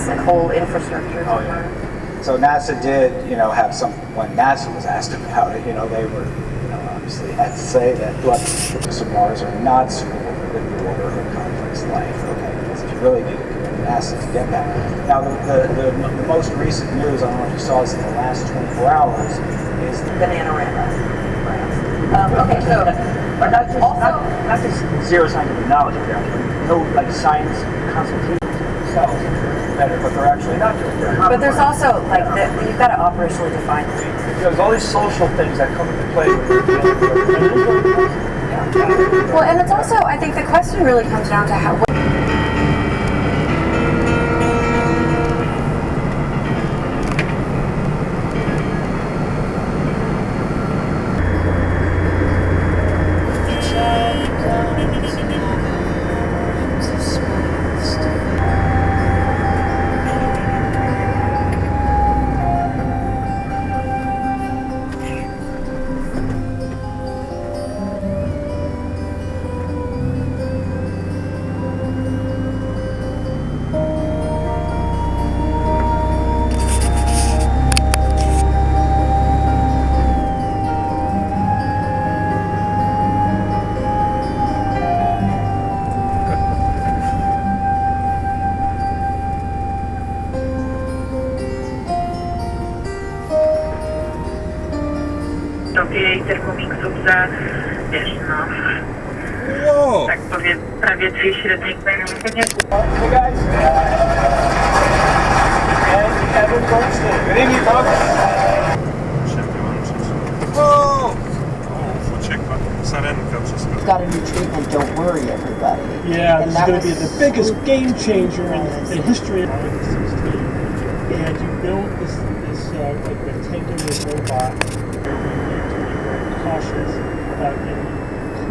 like whole infrastructure. Oh yeah. So NASA did, have some. When NASA was asked about it, they were, obviously had to say that blood surface of Mars are not suitable for living water or complex life. Okay, because if you really needed to go to NASA to get that. Now, the most recent news, I don't know if you saw this in the last 24 hours, is the NaNoWriMo. Okay, so but not just zero scientific knowledge apparently. No science consultations themselves better, but they're actually not doing it. But there's also you've got to operationally define it. There's all these social things that come into play with Well, and it's also, I think the question really comes down to how. Thermomiksów za, tak powiem, prawie 3 średnich Hey guys, and Evan Goldstein. Good evening, folks. Whoa! Got a new treatment, don't worry everybody. Yeah, this is going to be the biggest game changer in the history of COVID-16. And you build this rectangular robot where you need to be very cautious about any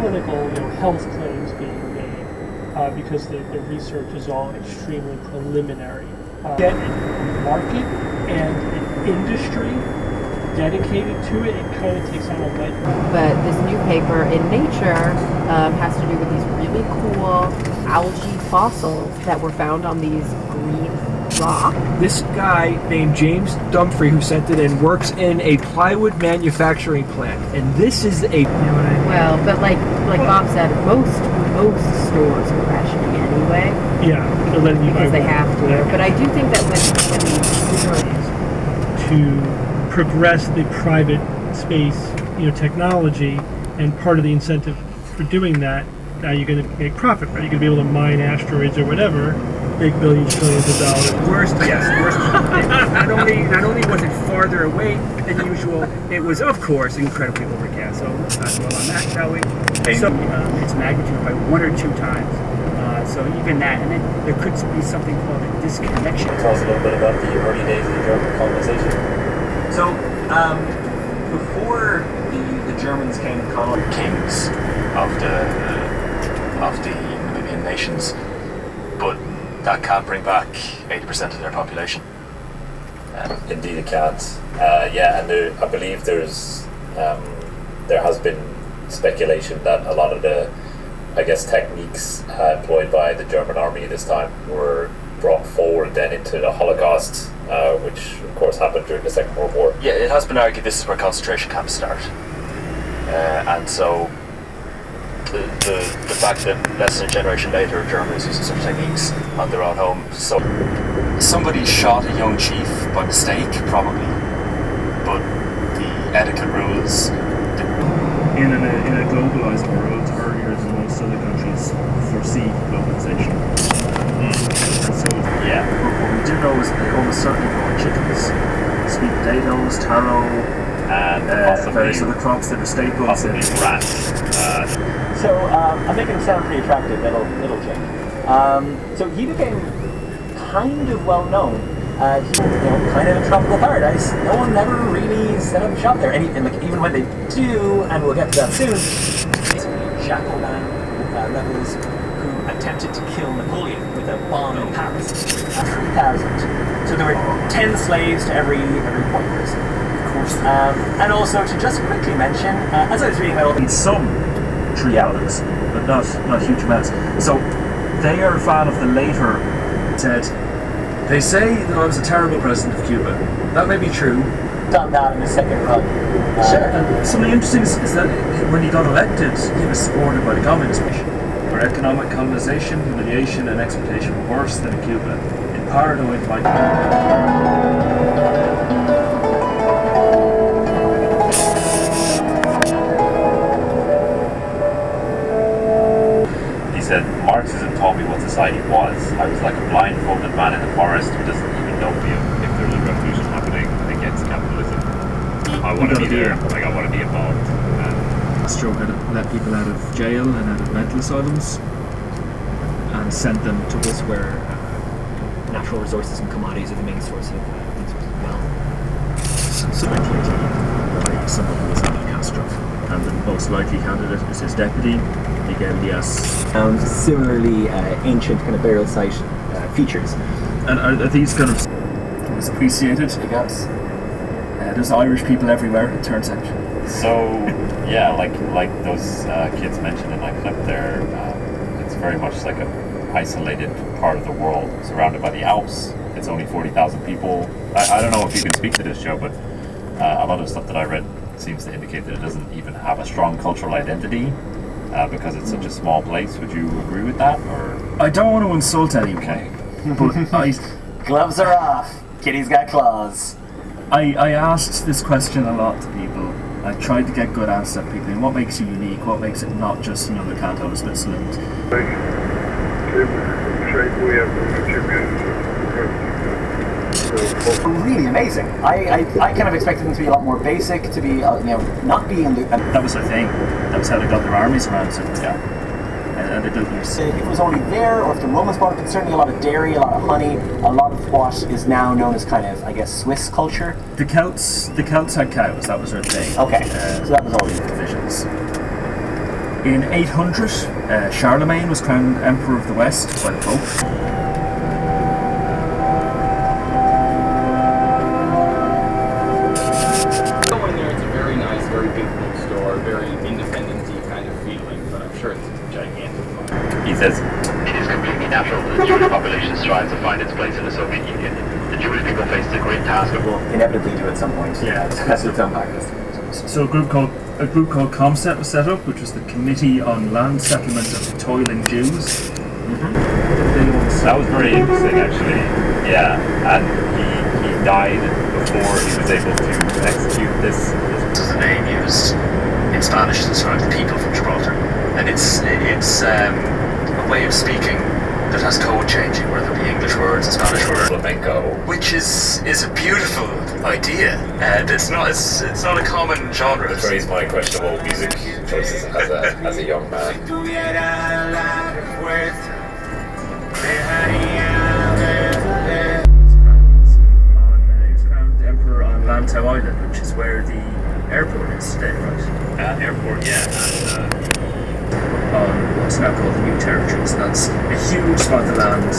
clinical health claims being made because the research is all extremely preliminary. Get a market and an industry dedicated to it, it kind of takes on a light. But this new paper in Nature has to do with these really cool algae fossils that were found on these green rocks. This guy named James Dumfrey, who sent it in, works in a plywood manufacturing plant, and this is a. Well, but like Bob said, most stores are rationing anyway. Yeah, they're letting you because buy they have to. Yeah. But I do think that when to progress the private space, technology, and part of the incentive for doing that, now you're going to make profit, right? You're going to be able to mine asteroids or whatever, make billions, trillions of dollars. Worst. Not only was it farther away than usual, it was, of course, incredibly overcast. So let's not dwell on that, shall we? So its magnitude by 1 or 2 times. So even that, and then there could be something called a disconnection. Tell us a little bit about the early days of the German colonization. So, before the Germans came and colonized Kings of the Namibian nations, but that can't bring back 80% of their population. Indeed, it can't. And I believe there has been speculation that a lot of the, techniques employed by the German army this time were brought forward then into the Holocaust, which of course happened during the Second World War. Yeah, it has been argued this is where concentration camps start, and so the fact that less than a generation later Germans using such techniques on their own home. So somebody shot a young chief by mistake, probably, but the etiquette rules. In a globalized world, earlier than most other countries foresee globalization. So what we do know is that they almost certainly grow chickens, sweet potatoes, taro, and various other crops that are staples. Possibly rats. So I'm making it sound pretty attractive, little Jake. So he became kind of well known. Kind of in tropical paradise. No one ever really set up shop there. And even when they do, and we'll get to that soon, Jackal band rebels who attempted to kill Napoleon with a bomb in Paris. 3,000. So there were 10 slaves to every point person. Of course. And also to just quickly mention, as I was reading about all some tree elements, but not huge amounts. So they are a fan of the later said They say that I was a terrible president of Cuba. That may be true. Done that in the second run. And something interesting is that when he got elected, he was supported by the Communist Party, where economic colonization, humiliation, and exploitation were worse than in Cuba. In paranoid by. He said, Marxism taught me what society was. I was like a blindfolded man in the forest who doesn't even know me. If there's a revolution happening against capitalism, I want to be there. Like, I want to be involved. Castro had let people out of jail and out of mental asylums and sent them to us where natural resources and commodities are the main source of wealth. So 1918 by someone who was anti-Castro, and the most likely candidate is his deputy, Miguel Diaz. Found similarly ancient kind of burial site features. And are these kind of... It was appreciated. Big ups. There's Irish people everywhere, it turns out. So, yeah, like those kids mentioned in that clip there, it's very much like a isolated part of the world, surrounded by the Alps. It's only 40,000 people. I don't know if you can speak to this, Joe, but a lot of stuff that I read seems to indicate that it doesn't even have a strong cultural identity because it's such a small place. Would you agree with that? Or I don't want to insult anyone, but Gloves are off. Kitty's got claws. I asked this question a lot to people. I tried to get good answers at people. What makes you unique? What makes it not just another canton of Switzerland? Really amazing. I kind of expected them to be a lot more basic, to be not be in the. That was their thing. That was how they got their armies around. So yeah. And they built If it was only there, or if the Romans brought it, but certainly a lot of dairy, a lot of honey, a lot of what is now known as kind of, I guess, Swiss culture. The Celts had cows. That was their thing. Okay, so that was always divisions. In 800, Charlemagne was crowned Emperor of the West by the Pope. Going there, it's a very nice, very big bookstore, very independent-y kind of feeling, but I'm sure it's gigantic. he says, it is completely natural that the Jewish population strives to find its place in the Soviet Union. The Jewish people face the great task of... Will inevitably do at some point. Yeah. That's its own practice. So a group called ComSet was set up, which was the Committee on Land Settlement of Toiling Jews. That was very interesting, actually. Yeah, and he died before he was able to execute this. This is the name used in Spanish to describe the people from Gibraltar, and it's a way of speaking that has code changing, where there'll be English words and Spanish words. Flamenco, which is a beautiful idea, and it's not a common genre. Which raised my questionable music choices as a young man. He was crowned Emperor on Lantau Island, which is where the airport is today, right? Airport, yeah. On what's now called the New Territories. That's a huge spot of land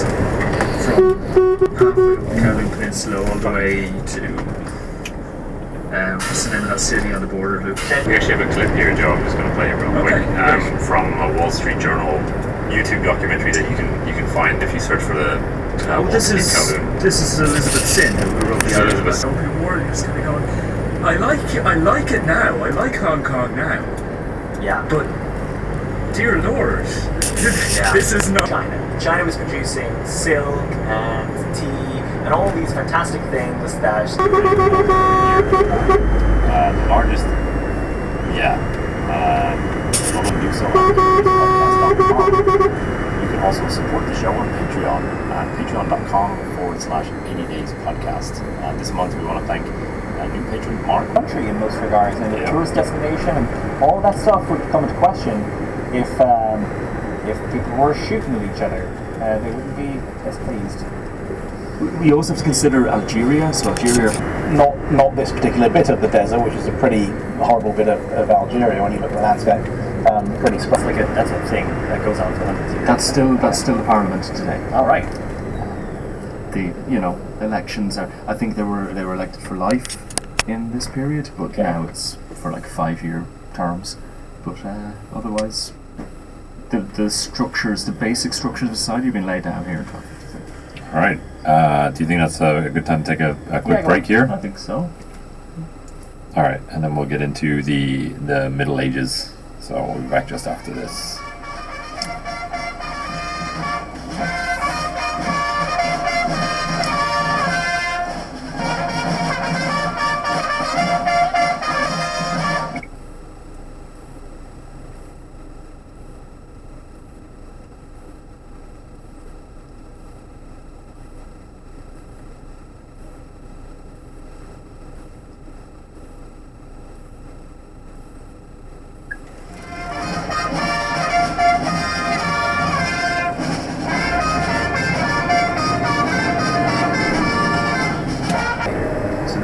from halfway up the Caroline Peninsula all the way to what's the name of that city on the border, Luke? We actually have a clip here, Joe. I'm just going to play it real quick from a Wall Street Journal YouTube documentary that you can find if you search for the this is Elizabeth Sin who wrote the article. So people just kind of going, I like it now. I like Hong Kong now. Yeah. But dear Lord, this is not China. China was producing silk and tea and all these fantastic things that the largest, do so on podcast.com. You can also support the show on Patreon at patreon.com/80 days podcast. This month we want to thank new patron Mark. Country in most regards, and a tourist destination, and all that stuff would come into question if people were shooting at each other. They wouldn't be as pleased. We also have to consider Algeria. So Algeria, not this particular bit of the desert, which is a pretty horrible bit of Algeria when you look at the landscape. Pretty spread. Like that's what I'm saying. That goes on for hundreds of years. That's still the parliament today. All right. The elections are. I think they were elected for life in this period, but now it's for like 5-year terms. But otherwise, the structures, the basic structures of society have been laid down here in 1253. All right. Do you think that's a good time to take a quick break here? I think so. All right, and then we'll get into the Middle Ages. So we'll be back just after this.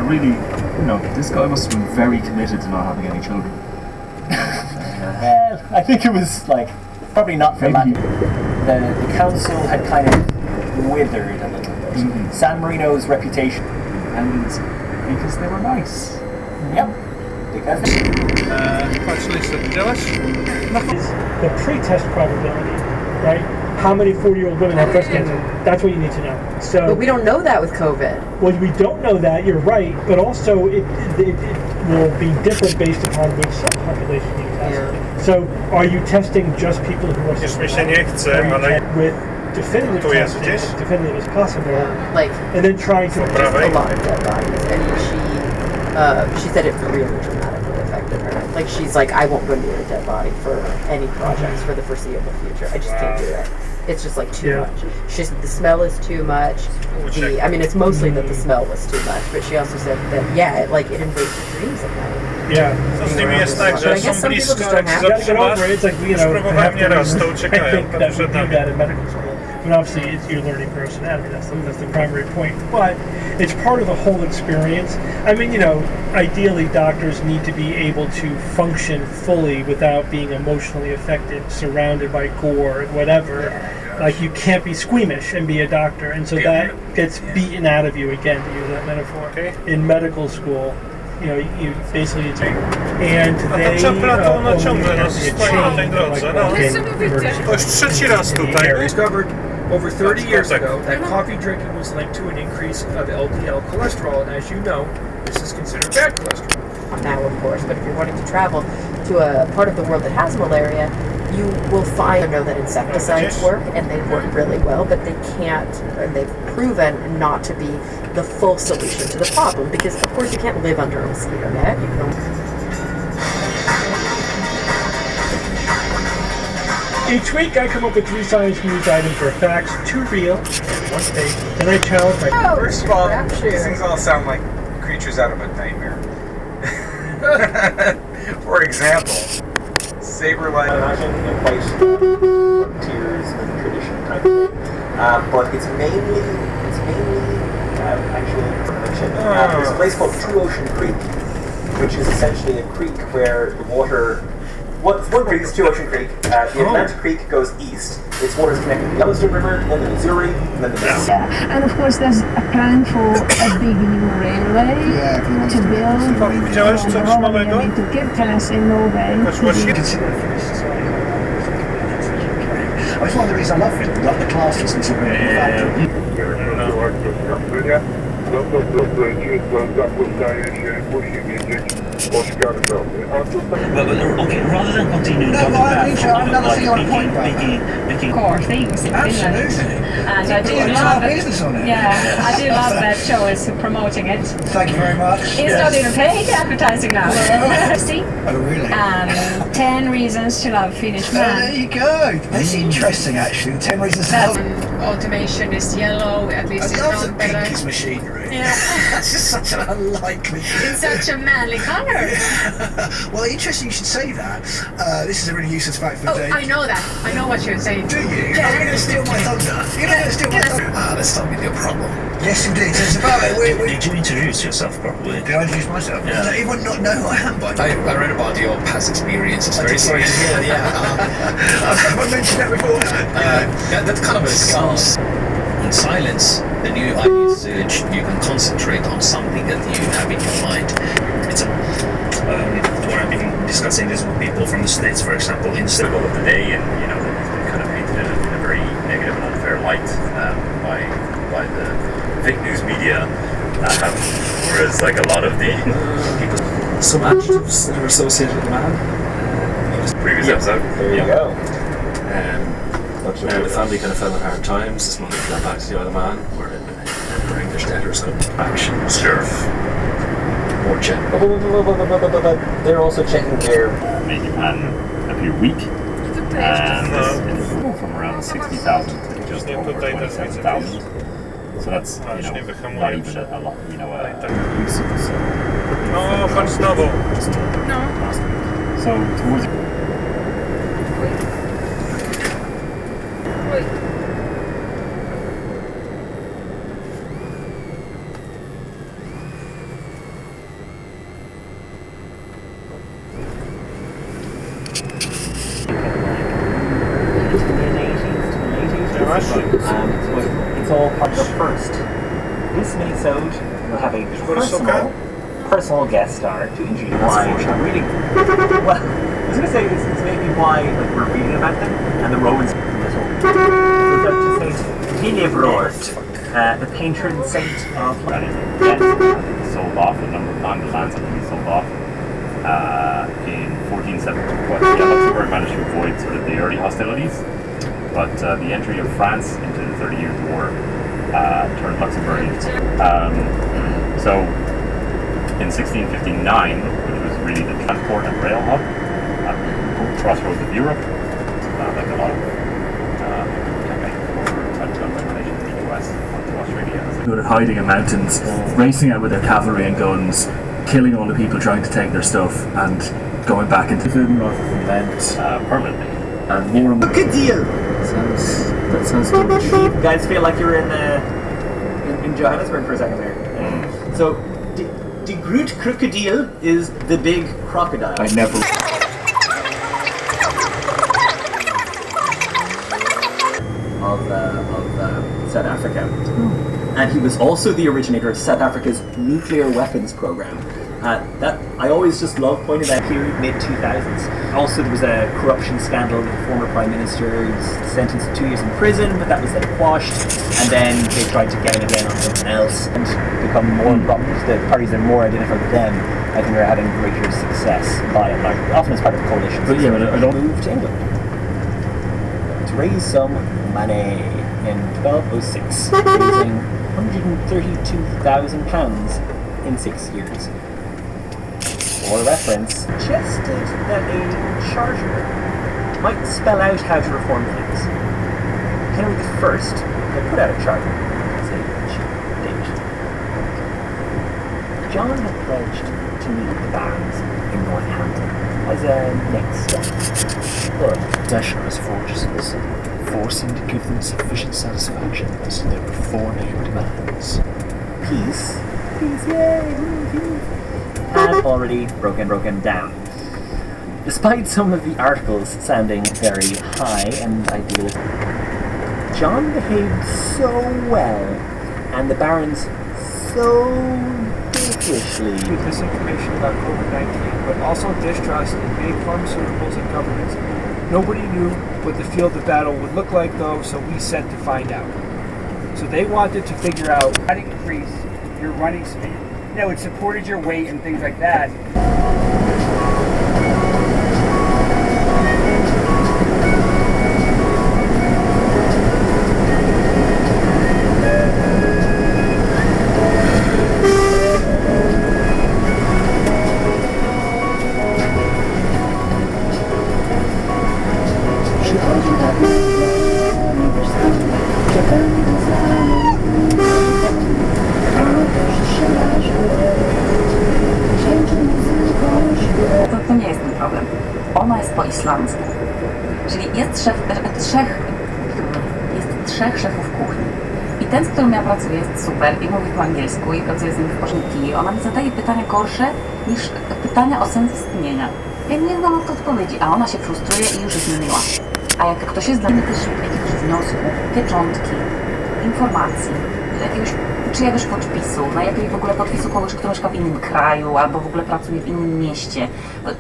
Really, this guy must have been very committed to not having any children. Well, I think it was probably not for long. The council had kind of withered a little bit. Mm-hmm. San Marino's reputation. And because they were nice. Yep. Because the pre-test probability, right? How many 40-year-old women have breast cancer? That's what you need to know. So, but we don't know that with COVID. Well, we don't know that, you're right, but also it will be different based upon which subpopulation you test. Yeah. So, are you testing just people who are with definitive testing, as definitive as possible, and then trying to a lot of dead bodies, and she said it really dramatically affected her. She's like, I won't go near a dead body for any projects for the foreseeable future. I just can't do it. It's just too much. She said the smell is too much. It's mostly that the smell was too much, but she also said that it invades your dreams at night. Yeah. But I guess some people just don't have to get over it. It's I think that we do that in medical school. I mean, obviously, you're learning gross anatomy. That's the primary point. But it's part of the whole experience. I mean, ideally, doctors need to be able to function fully without being emotionally affected, surrounded by gore and whatever. You can't be squeamish and be a doctor. And so that gets beaten out of you, again, to use that metaphor. In medical school, you basically and they discovered over 30 years ago that coffee drinking was linked to an increase of LDL cholesterol, and as you know, this is considered bad cholesterol. Now, of course, but if you're wanting to travel to a part of the world that has malaria, you will know that insecticides work, and they work really well, but they can't, and they've proven not to be the full solution to the problem, because of course you can't live under a mosquito net. You can only... Each week I come up with 3 science news items or facts, 2 real, and 1 fake, and I challenge my... First of all, these things all sound like creatures out of a nightmare. For example, saber-like... frontiers and tradition type of thing. But it's mainly there's a place called Two Ocean Creek, which is essentially a creek where the water... One creek is Two Ocean Creek. The Atlantic Creek goes east. Its water is connected to the Yellowstone River, then the Missouri, and then the Mississippi. And of course there's a plan for a big new railway to build to Kirkenes in Norway. It's one of the reasons I love it, like the classes and something rather than continue talking about core things in Finland. And I do love it. Yeah, I do love that show is promoting it. Thank you very much. It's not even paid advertising now. Oh, really? 10 reasons to love Finnish man. There you go. That's interesting, actually. 10 reasons to love. Automation is yellow, at least in the pink is machinery. Yeah. That's just such an unlikely... It's such a manly colour. Well, interesting you should say that. This is a really useless fact for Dave. I know that. I know what you're saying. Do you? Yeah. Are you going to steal my thunder? You're going to steal my thunder? Let's start with your problem. Yes, indeed. So it's about it. Did you introduce yourself properly? Did I introduce myself? Yeah. Does anyone not know who I am by now? I read about your past experience. It's very serious. Have I mentioned that before? That's kind of a scarce. In silence, the new idea is you can concentrate on something that you have in your mind. It's when I've been discussing this with people from the States, for example, instead of the day, and kind of painted it in a very negative and unfair light by the fake news media, whereas like a lot of the people. Some adjectives that are associated with the man. Previous episode. There you go. The family kind of fell in hard times. His mother got back to the Isle of Man, where English debtors had actions. Sure. More general. But they're also checking their make Japan appear weak. And it's from around 60,000 to just over 27,000. So that's, not even a lot, No, chodź znowu. So towards it's all part of the first. This mini-sode will have a personal guest star to introduce why I'm reading. Well, I was going to say it's maybe why we're reading about them and the Romans in this whole. So to Saint Hildebrand, the patron saint of sold off, a number of lands have been sold off in 1470. But Luxembourg managed to avoid sort of the early hostilities. But the entry of France into the 30 Years' War turned Luxembourg into. So in 1659, which was really the transport and rail hub at the crossroads of Europe, like a lot of campaign for in the US to Australia. Good at hiding in mountains, racing out with their cavalry and guns, killing all the people trying to take their stuff, and going back into food rather than Lent permanently. And more and more. Good deal. That sounds good. You guys feel like you're in Johannesburg for a second there. So, the Groot Crocodile is the big crocodile. I never. Of South Africa. And he was also the originator of South Africa's nuclear weapons program. That I always just love pointing out here, mid-2000s. Also, there was a corruption scandal with the former Prime Minister. He was sentenced to 2 years in prison, but that was then quashed. And then they tried to get him again on something else and become more prominent. The parties that are more identified with them, I think, are having greater success by and large, often as part of coalitions. But yeah, but I don't move to England to raise some money in 1206, raising £132,000 in 6 years. For reference, suggested that a charter might spell out how to reform things. Henry I had put out a charter. John had pledged to meet the barons in Northampton as a next step. But Possessioners fortresses, forcing to give them sufficient satisfaction as to their before-named demands. Peace, yay, peace, had already broken down. Despite some of the articles sounding very high and idealistic, John behaved so well, and the barons so dickishly. With this information about COVID-19, but also distrust in big pharmaceuticals and governments. Nobody knew what the field of battle would look like, though, so we set to find out. So they wanted to figure out how to increase your running speed. It supported your weight and things like that. To nie jest ten problem. Ona jest po islandzku. Czyli jest trzech szefów kuchni. I ten, z którym ja pracuję, jest super i mówi po angielsku i pracuje z nim w porządku. Ona mi zadaje pytania gorsze niż pytania o sens istnienia. Ja nie znam odpowiedzi, a ona się frustruje i już jest miła. A jak ktoś jest dla mnie też jakiegoś wniosku, pieczątki, informacji, czyjegoś podpisu, na jakiej w ogóle podpisu kogoś, kto mieszka w innym kraju albo w ogóle pracuje w innym mieście.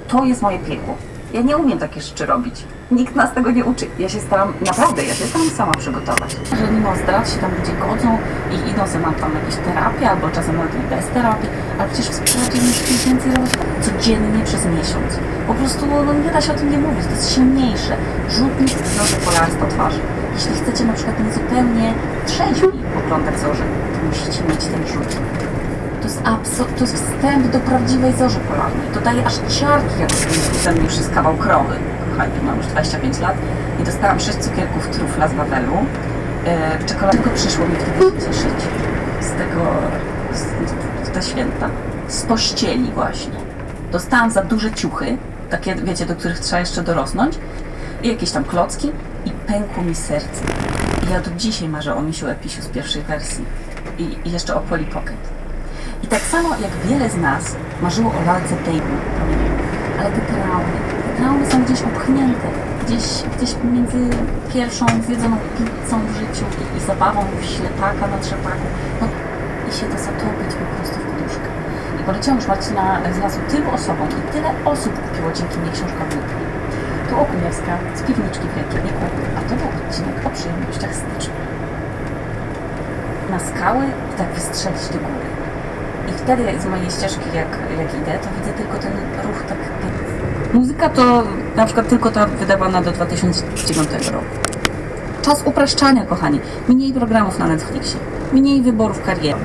To jest moje piekło. Ja nie umiem takie rzeczy robić. Nikt nas tego nie uczy. Ja się staram sama przygotować. Że mimo zdrad się tam ludzie godzą i idą sobie nam tam jakieś terapie, albo czasem nawet i bez terapii, ale przecież w składzie jest więcej robić codziennie przez miesiąc. Po prostu nie da się o tym nie mówić, to jest silniejsze. Rzutnik zorzy polarnej po twarzy. Jeśli chcecie na przykład niezupełnie trzeźwi oglądać zorzy, to musicie mieć ten rzutnik. To jest wstęp do prawdziwej zorzy polarnej. To daje aż ciarki, jak ze mnie już jest kawał krowy. Kochani, mam już 25 lat i dostałam 6 cukierków trufla z Wawelu. Czekolady, tylko przyszło mi wtedy się cieszyć z te święta. Z pościeli właśnie. Dostałam za duże ciuchy, takie, wiecie, do których trzeba jeszcze dorosnąć, i jakieś tam klocki, i pękło mi serce. I ja do dzisiaj marzę o misiu Episiu z pierwszej wersji. I jeszcze o Polly Pocket. I tak samo jak wiele z nas marzyło o lalce Dave'u, ale te traumy są gdzieś upchnięte, gdzieś między pierwszą zjedzoną pizzą w życiu i zabawą w ślepaka na trzepaku, no i się to zatopić po prostu w poduszkę. I poleciałam już Marcina z lasu tylu osobom i tyle osób kupiło dzięki mnie książka w Lipie. Tu Okuniewska z piwniczki w Reykjaviku, a to był odcinek o przyjemnościach stycznia. Na skały i tak wystrzelić do góry. I wtedy z mojej ścieżki, jak idę, to widzę tylko ten ruch tak... Muzyka to na przykład tylko ta wydawana do 2009 roku. Czas upraszczania, kochani. Mniej programów na Netflixie. Mniej wyborów kariery.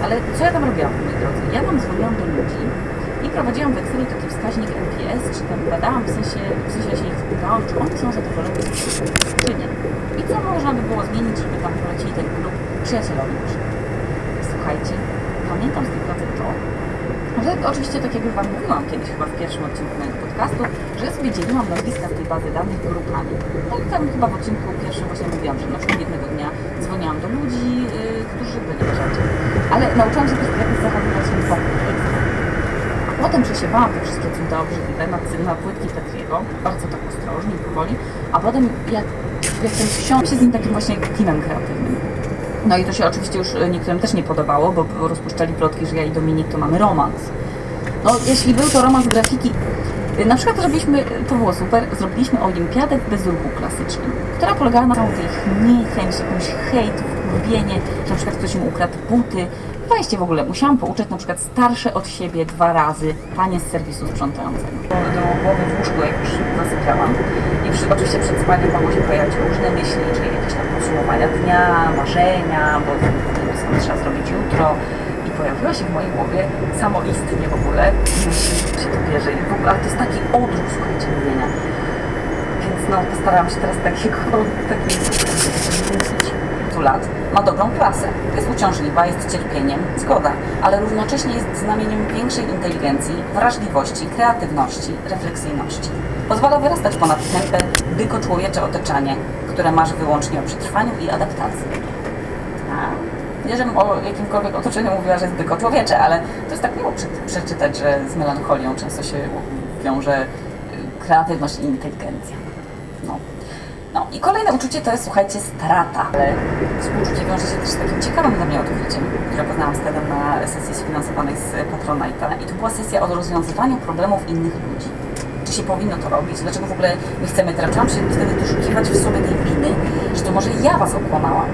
Ale co ja tam robiłam, moi drodzy? Ja tam dzwoniłam do ludzi i prowadziłam w Excelu taki wskaźnik NPS, czy tam badałam, w sensie się ich pytałam, czy oni są zadowoleni, czy nie. I co można by było zmienić, żeby tam polecili ten klub przyjacielowi. Słuchajcie, pamiętam z tej pracy to, że oczywiście tak jak już Wam mówiłam kiedyś chyba w pierwszym odcinku mojego podcastu, że ja sobie dzieliłam nazwiska z tej bazy danych grupami. No i tam chyba w odcinku pierwszym właśnie mówiłam, że na przykład jednego dnia dzwoniłam do ludzi, którzy byli leżaci. Ale nauczyłam się też jakoś zachowywać się wokół. A potem przesiewałam te wszystkie cuda obrzydliwe na płytki Petriego, bardzo tak ostrożnie, powoli, a potem jak ten wsiąść się z nim takim właśnie teamem kreatywnym. No i to się oczywiście już niektórym też nie podobało, bo rozpuszczali plotki, że ja i Dominik to mamy romans. No jeśli był to romans grafiki, na przykład to było super, zrobiliśmy olimpiadę bez ruchu klasycznym, która polegała na tej niechęć, jakąś hejt, wkurwienie, że na przykład ktoś mu ukradł buty. Weźcie w ogóle, musiałam pouczać na przykład starsze od siebie 2 razy panie z serwisu sprzątającego. Do głowy w łóżku, jak już zasypiałam. I oczywiście przed spaniem mogło się pojawiać różne myśli, czyli jakieś tam podsumowania dnia, marzenia, bo co trzeba zrobić jutro. I pojawiła się w mojej głowie samoistnie w ogóle myśl, się to bierze. I w ogóle, ale to jest taki odruch, słuchajcie, mówienia. Więc no, postarałam się teraz takiego lat ma dobrą klasę. Jest uciążliwa, jest cierpieniem, zgoda, ale równocześnie jest znamieniem większej inteligencji, wrażliwości, kreatywności, refleksyjności. Pozwala wyrastać ponad tępe, dyko-człowiecze otoczenie, które marzy wyłącznie o przetrwaniu i adaptacji. Nie, żebym o jakimkolwiek otoczeniu mówiła, że jest dyko-człowiecze, ale to jest tak miło przeczytać, że z melancholią często się wiąże kreatywność i inteligencja. No i kolejne uczucie to jest, słuchajcie, strata. Ale współczucie wiąże się też z takim ciekawym dla mnie odkryciem, które poznałam wtedy na sesji sfinansowanej z Patronite'a. I to była sesja o rozwiązywaniu problemów innych ludzi. Czy się powinno to robić? Dlaczego w ogóle my chcemy teraz? Zaczęłam się wtedy doszukiwać w sobie tej winy, że to może ja was okłamałam.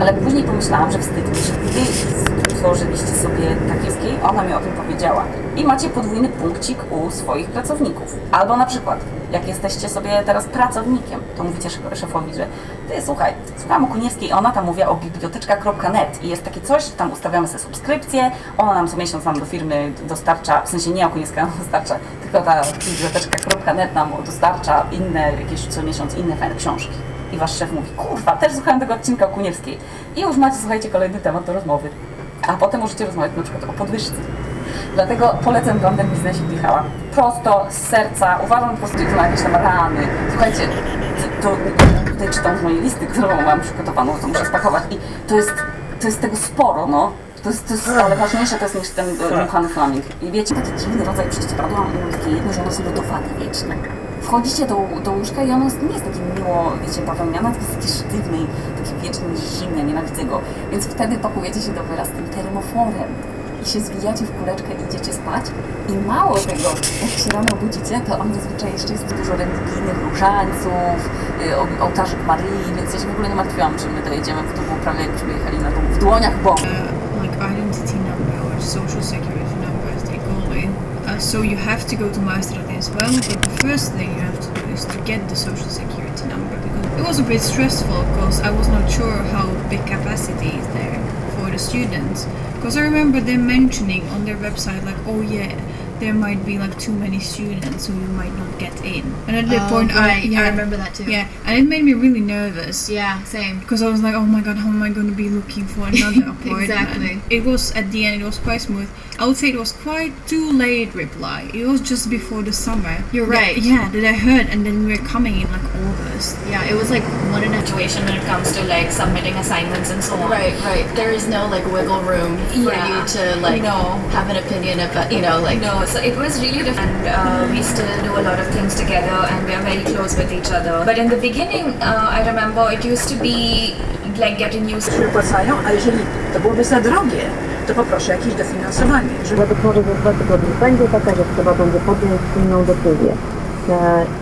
Ale później pomyślałam, że wstyd mi, że wy stworzyliście sobie takiej, ona mi o tym powiedziała. I macie podwójny punkcik u swoich pracowników. Albo na przykład, jak jesteście sobie teraz pracownikiem, to mówicie szefowi, że ty słuchaj, słucham Okuniewskiej, ona tam mówiła o biblioteczka.net i jest takie coś, tam ustawiamy sobie subskrypcję, ona nam co miesiąc do firmy dostarcza, w sensie nie Okuniewska nam dostarcza, tylko ta biblioteczka.net nam dostarcza inne, jakieś co miesiąc inne fajne książki. I wasz szef mówi, kurwa, też słuchałem tego odcinka Okuniewskiej. I już macie, słuchajcie, kolejny temat do rozmowy. A potem możecie rozmawiać na przykład o podwyżce. Dlatego polecam Londyn Biznesie Michała. Prosto, z serca. Uważam po prostu, że ma jakieś tam rany. Słuchajcie, to tutaj czytam z mojej listy, którą mam przygotowaną, to muszę spakować. I to jest tego sporo, no. To jest, ale ważniejsze to jest niż ten dmuchany flaming. I wiecie, taki dziwny rodzaj prześcieradła, takie jedno, że ono są gotowane wiecznie. Wchodzicie do łóżka i ono nie jest takie miło, wiecie, bawełniane, tylko jest takie sztywne i takie wiecznie zimne, nienawidzę go. Więc wtedy pakujecie się do wyraz tym termoforem. i się zwijacie w kuleczkę i idziecie spać. I mało tego, jak się rano budzicie, to on zazwyczaj jeszcze jest dużo religijnych różańców, ołtarzyk Maryi, więc ja się w ogóle nie martwiłam, czy my dojedziemy, bo to było prawie jakbyśmy jechali na dół, w dłoniach Boga. Like identity number or social security number as they call it. So you have to go to Maastricht as well, but the first thing you have to do is to get the social security number, because it was a bit stressful because I was not sure how big capacity is there for the students. Because I remember them mentioning on their website like, oh yeah, there might be like too many students, so you might not get in. And at that point, I remember that too. Yeah, and it made me really nervous. Yeah, same. Because I was like, oh my god, how am I going to be looking for another appointment? Exactly. It was, at the end, it was quite smooth. I would say it was quite too late reply. It was just before the summer. You're right. That I heard, and then we were coming in like August. Yeah, it was like one in a situation when it comes to like submitting assignments and so on. Right. There is no like wiggle room for you to like have an opinion about, No, so it was really different. We still do a lot of things together and we are very close with each other. But in the beginning, I remember it used to be like getting used to... Wypłacają, a jeżeli to byłoby za drogie, to poproszę jakieś dofinansowanie. Być może za 2 tygodnie będzie taka, że trzeba będzie podjąć inną decyzję.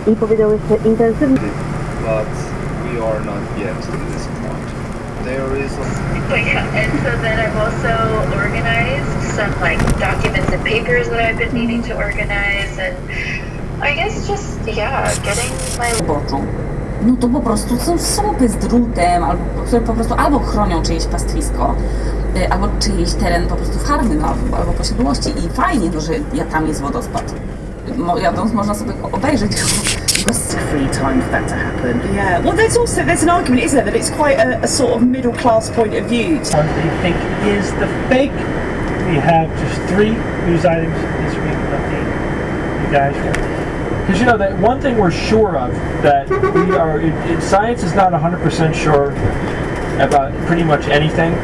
I powiedział jeszcze intensywnie. But we are not yet to this point. There is and so then I've also organized some like documents and papers that I've been needing to organize, and I guess just getting my... No to po prostu są słupy z drutem, które po prostu albo chronią czyjeś pastwisko, albo czyjś teren po prostu farmy, albo posiadłości. I fajnie, że tam jest wodospad. Jadąc można sobie obejrzeć go. Free time for that to happen. Yeah. Well, there's an argument, isn't there, that it's quite a sort of middle class point of view. One they think is the fake. We have just 3 news items this week to update you guys. Because that one thing we're sure of, that we are, science is not 100% sure about pretty much anything,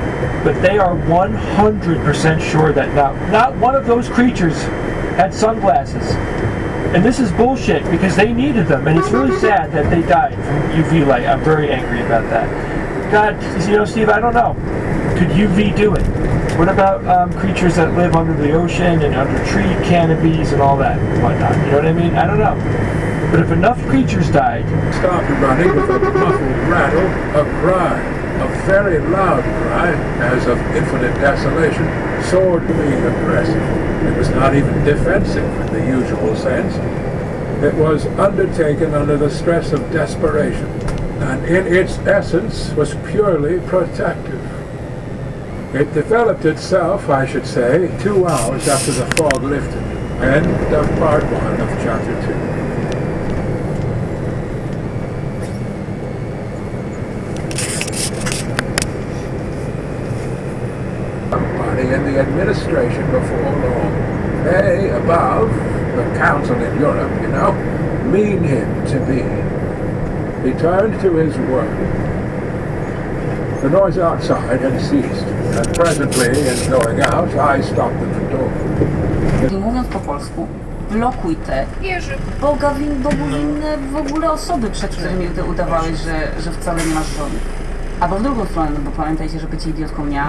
but they are 100% sure that not one of those creatures had sunglasses. And this is bullshit because they needed them, and it's really sad that they died from UV light. I'm very angry about that. God, Steve, I don't know. Could UV do it? What about creatures that live under the ocean and under tree canopies and all that and whatnot? You know what I mean? I don't know. But if enough creatures died... Started running with a muffled rattle, a cry, a very loud cry, as of infinite desolation, soared being aggressive. It was not even defensive in the usual sense. It was undertaken under the stress of desperation, and in its essence was purely protective. It developed itself, I should say, 2 hours after the fog lifted. End of part 1 of chapter 2. In the administration before long. They, above, the council in Europe, mean him to be. He turned to his work. The noise outside had ceased, and presently, in going out, I stopped at the door. Mówiąc po polsku, blokuj te Bogu winne w ogóle osoby, przed którymi ty udawałeś, że wcale nie masz żony. Albo w drugą stronę, bo pamiętajcie, że bycie idiotką nie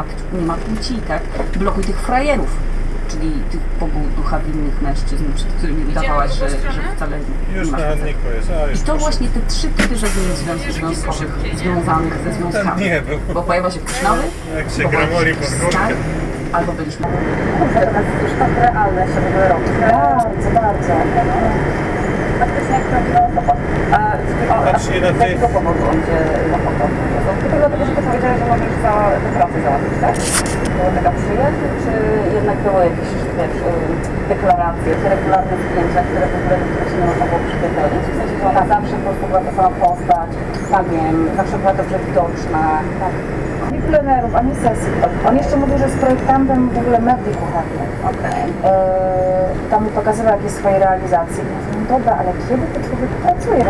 ma płci, tak? Blokuj tych frajerów, czyli tych ducha winnych mężczyzn, przed którymi udawałaś, że wcale nie masz płci. I to właśnie te 3 typy związkowych związanych ze związkami. Bo pojawia się ktoś nowy, stary, albo byliśmy... Teraz już tak realne się w ogóle robi. Bardzo. Faktycznie jakiego powodu on cię zapoczął? Tylko dlatego, że powiedziałeś, że możesz tę pracę załatwić, tak? Była taka przyjaźń, czy jednak były jakieś, deklaracje, regularne zdjęcia, które się nie można było przypierdolić? W sensie, że ona zawsze po prostu była ta sama postać, zawsze była dobrze widoczna, tak? Nie plenerów, ani sesji. On jeszcze mówił, że jest projektantem w ogóle mebli kuchennych. Tam mi pokazywał jakieś swoje realizacje. No dobra, ale kiedy ten człowiek pracuje?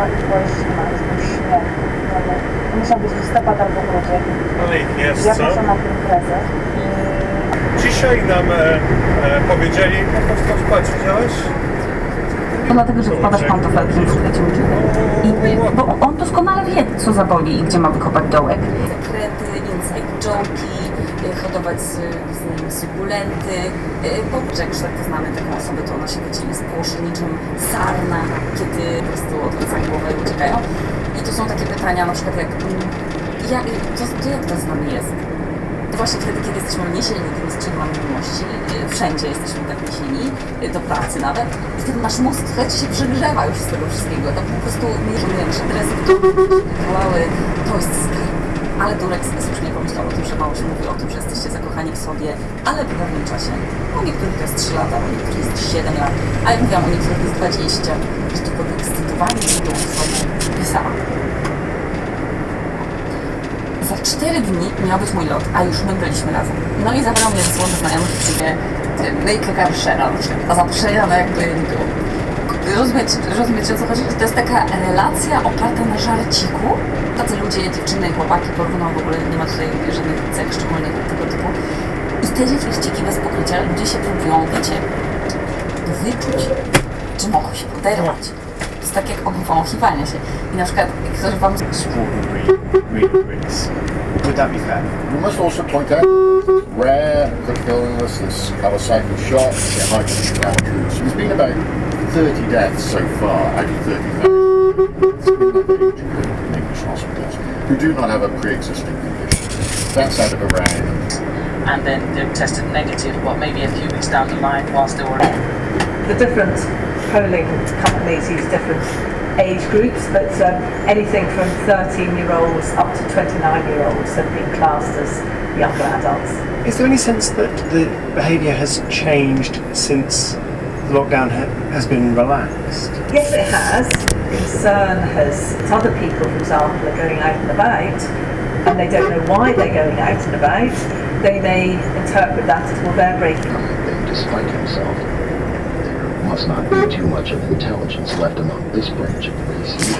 Musiał być listopad albo grudzień. Ale ich jest, ja co? poszłam na tę imprezę. Dzisiaj nam powiedzieli, po prostu spać, widziałeś? To dlatego, że wkładasz pantofelki w świecie ucieka. Bo on doskonale wie, co zaboli i gdzie ma wykopać dołek. Sekrety, inside joke'i, hodować sukulenty. Jak już tak znamy taką osobę, to ona się wycinie z płoszy niczym sarna, kiedy po prostu odwracają głowę i uciekają. I to są takie pytania na przykład jak to z nami jest? Właśnie wtedy, kiedy jesteśmy niesieni tymi skrzydłami miłości, wszędzie jesteśmy tak niesieni, do pracy nawet, i wtedy nasz mózg trochę się przegrzewa już z tego wszystkiego. Tak po prostu my żonujemy się dresy, to jest skarb. Ale Durek słusznie pomyślał o tym, że mało się mówi o tym, że jesteście zakochani w sobie, ale po pewnym czasie. U niektórych to jest 3 lata, u niektórych jest 7 lat, a jak mówiłam, u niektórych jest 20, że tylko podekscytowani się tą osobą pisałam. Za 4 dni miał być mój lot, a już my byliśmy razem. No i zabrał mnie ze sobą do znajomych w Cypie, Lejkę Karszera, a zaproszenia no jakby nie było. Rozumiecie o co chodzi? To jest taka relacja oparta na żarciku. Tacy ludzie, dziewczyny i chłopaki, porówno w ogóle nie ma tutaj żadnych cech szczególnych tego typu. I te dziewczyny bez pokrycia ludzie się próbują, wiecie, wyczuć, czy mogą się poderwać. To jest tak jak obwąchiwanie się. I na przykład, jak ktoś wam... Would that be fair? We must also point out rare critical illness, this Kawasaki shot, hydrogen fractures. There's been about 30 deaths so far out of 30,000 in English hospitals who do not have a pre-existing condition. That's out of around. And then they're tested negative, maybe a few weeks down the line whilst they were... The different polling companies use different age groups, but anything from 13-year-olds up to 29-year-olds have been classed as younger adults. Is there any sense that the behaviour has changed since the lockdown has been relaxed? Yes, it has. Concern has other people, for example, are going out and about, and they don't know why they're going out and about. They may interpret that as, well, they're breaking. Despite himself, there must not be too much of intelligence left among this branch of the race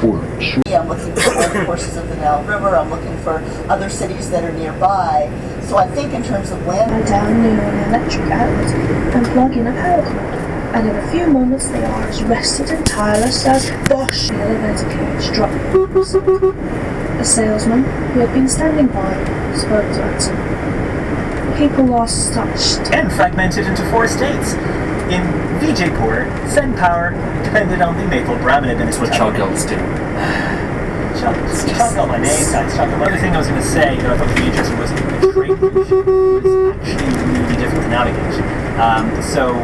for sure. I'm looking for all the courses of the Nile River. I'm looking for other cities that are nearby. So I think in terms of when... I down near an electric outlet and plug in a power cord. And in a few moments they are as rested and tireless as Bosch. The elevator cage dropped. A salesman who had been standing by spoke to Anson. People lost touch. And fragmented into 4 states. In Vijaypur, Fen power depended on the Maple Brahmin administration. That's what Chogels do. Chogel, my name, guys. Chogel. The other thing I was going to say that I thought was really interesting was the trade route was actually really difficult to navigate. So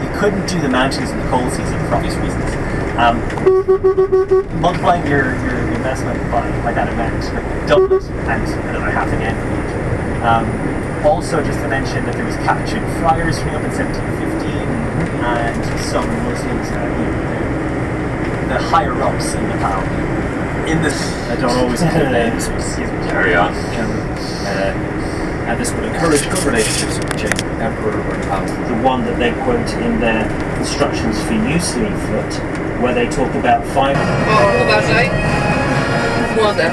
you couldn't do the mountains in the cold season for obvious reasons. Multiplying your investment by that amount, double it, and another half again. Also, just to mention that there was Capuchin friars turning up in 1715, and some Muslims, the higher ups in Nepal. In this, I don't always include names. Carry on. And this would encourage good relationships with the Emperor or Nepal. The one that they quote in their instructions for use leaflet, where they talk about 5... Uważaj. Młode.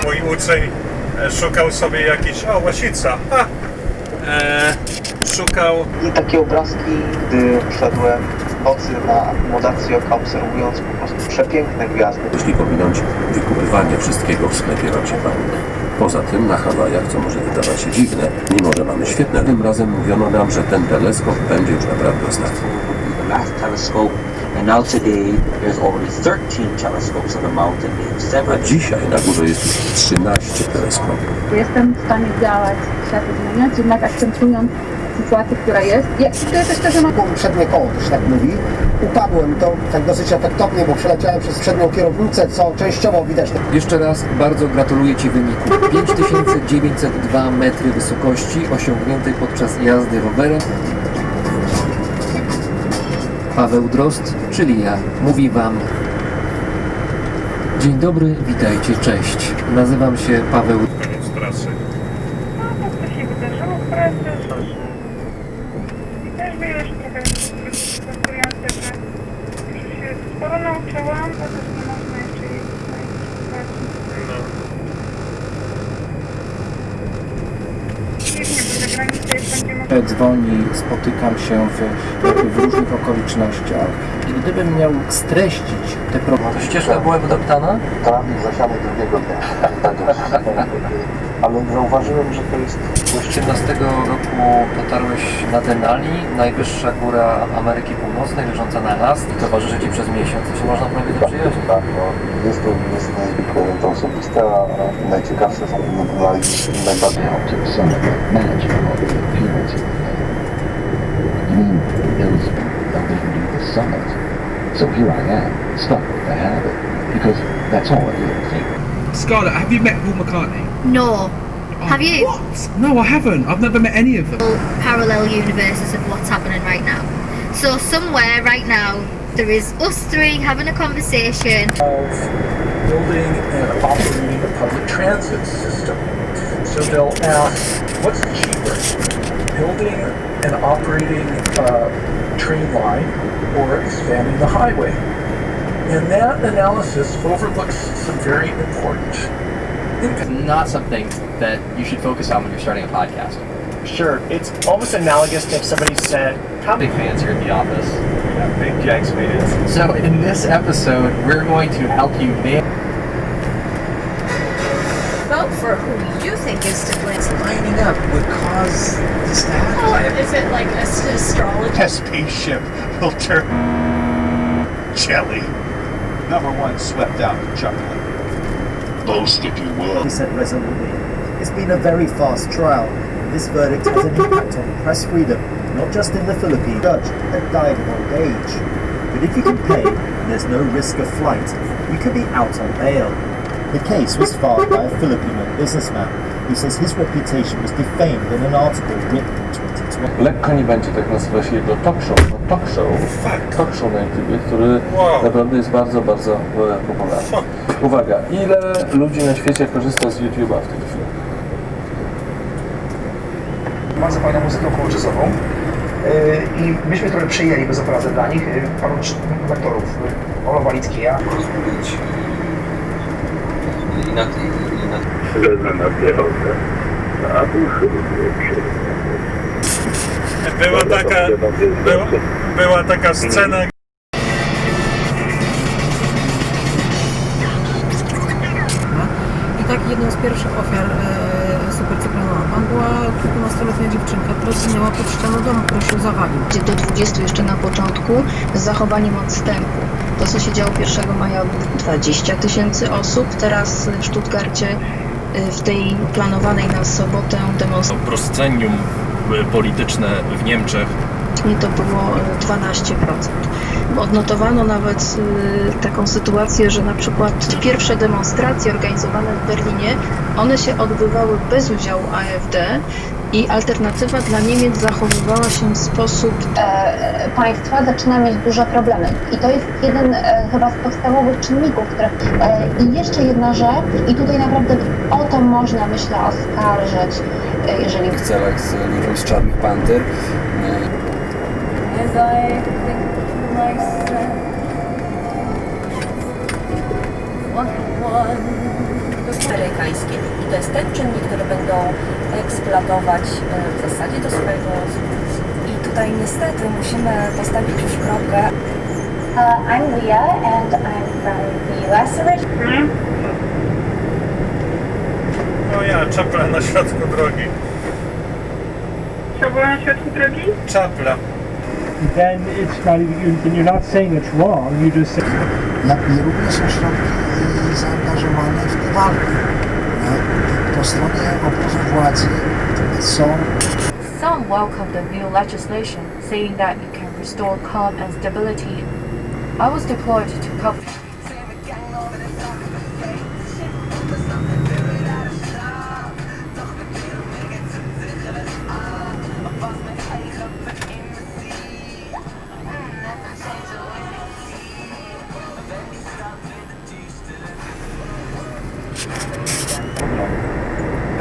Mój uczeń szukał sobie jakiś... O, łasica. Szukał... I takie obrazki, gdy wszedłem w nocy na akomodację oka, obserwując po prostu przepiękne gwiazdy. Jeśli pominąć wykupywanie wszystkiego w sklepie raczej warunek. Poza tym na Hawajach, co może wydawać się dziwne, mimo że mamy świetne, tym razem mówiono nam, że ten teleskop będzie już naprawdę ostatni. The last telescope, and now today there's already 13 telescopes on the mountain. A dzisiaj na górze jest już 13 teleskopów. Jestem w stanie działać, świat zmieniać, jednak akcentując sytuację, która jest. To jest też to, że Przednie koło też tak mówi. Upadłem to tak dosyć efektownie, bo przeleciałem przez przednią kierownicę, co częściowo widać. Jeszcze raz bardzo gratuluję Ci wyniku. 5902 metry wysokości osiągniętej podczas jazdy rowerem. Paweł Drozd, czyli ja, mówi Wam: dzień dobry, witajcie, cześć. Nazywam się Paweł. Koniec trasy. Co się wydarzyło w pracy? I też było już trochę frustrujące, że już się sporo nauczyłam, bo też nie można jeszcze jej Dzwoni, spotykam się w różnych okolicznościach Gdybym miał streścić te problemy... To ścieżka była wydeptana? Trawnik zasiany drugiego dnia. Ale zauważyłem, że to jest... 18 roku dotarłeś na Denali, najwyższa góra Ameryki Północnej, leżąca na las i towarzyszy Ci przez miesiąc. Czy można prawie do przyjaźni? Tak, no, jest to niezwykle to osobiste, a najciekawsze są najbardziej So here I am, stuck with the habit, because that's all I really think. Scarlett, have you met Paul McCartney? No. Have you? What? No, I haven't. I've never met any of them. Parallel universes of what's happening right now. So somewhere right now, there is us three having a conversation. Of building and operating a public transit system. So they'll ask, what's cheaper? Building and operating a train line or expanding the highway? And that analysis overlooks some very important It's not something that you should focus on when you're starting a podcast. Sure, it's almost analogous to if somebody said, how Big fans here at the office. Yeah, big Jags fans. So in this episode, we're going to help you nail... Vote for who you think is to blame. Lining up would cause this to happen. Oh, is it like astrology? A spaceship will turn jelly. Number one swept out of chocolate. Boast, if you will. He said resolutely, it's been a very fast trial. This verdict has an impact on press freedom, not just in the Philippines. Judge that died of old age. But if you can pay and there's no risk of flight, you could be out on bail. The case was filed by a Filipino businessman who says his reputation was defamed in an article written in 2012. Lekko nie będzie tak nazywa się jego talk show na YouTube, który naprawdę jest bardzo, bardzo popularny. Uwaga, ile ludzi na świecie korzysta z YouTube'a w tej chwili? Bardzo fajną muzykę okołoczasową i myśmy trochę przyjęli bez obrazy dla nich paru aktorów, Ola Walickiego. Była taka scena. I tak jedną z pierwszych ofiar supercyklonu Apan była kilkunastoletnia dziewczynka, która zginęła pod ścianą domu, który się zawalił. Do 20 jeszcze na początku z zachowaniem odstępu. To, co się działo 1 maja, 20 000 osób. Teraz w Stuttgarcie, w tej planowanej na sobotę demonstracji. Proscenium polityczne w Niemczech. To było 12%. Odnotowano nawet taką sytuację, że na przykład pierwsze demonstracje organizowane w Berlinie, one się odbywały bez udziału AfD i alternatywa dla Niemiec zachowywała się w sposób... Państwa zaczyna mieć duże problemy i to jest jeden chyba z podstawowych czynników, które... I jeszcze jedna rzecz, i tutaj naprawdę o to można, myślę, oskarżyć, jeżeli... W celach z ludźmi z Czarnych Panter. Amerykańskie. I to jest ten czynnik, który będą eksploatować w zasadzie do swojego zysku. I tutaj niestety musimy postawić już kropkę. I'm Leah and I'm from the US originally. O ja, czapla na środku drogi. Co było na środku drogi? Czapla. Then it's not even, you're not saying it's wrong, you just say... Jak i również są środki zaangażowane w tę walkę. Po stronie obozu władzy są... Some welcome the new legislation, saying that it can restore calm and stability. I was deployed to cover.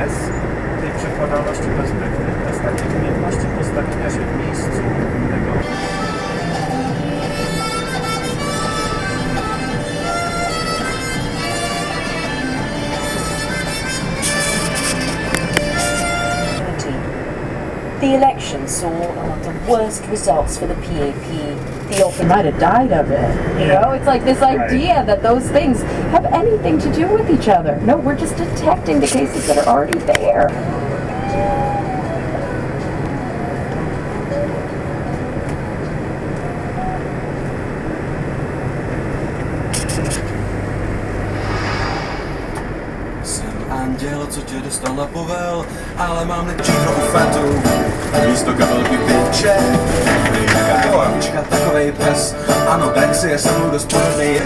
Bez tej przekładalności perspektywy, bez takiej umiejętności postawienia się w miejscu innego. The election saw the worst results for the PAP feel he might have died of it. You know, it's like this idea that those things have anything to do with each other. No, we're just detecting the cases that are already there. Anděl, co tě dostal na povel, ale mám nechčí trochu fatu. Místo kabelky piče, jaká kovačka, takovej pes. Ano, Brexit je se mnou dost podobný.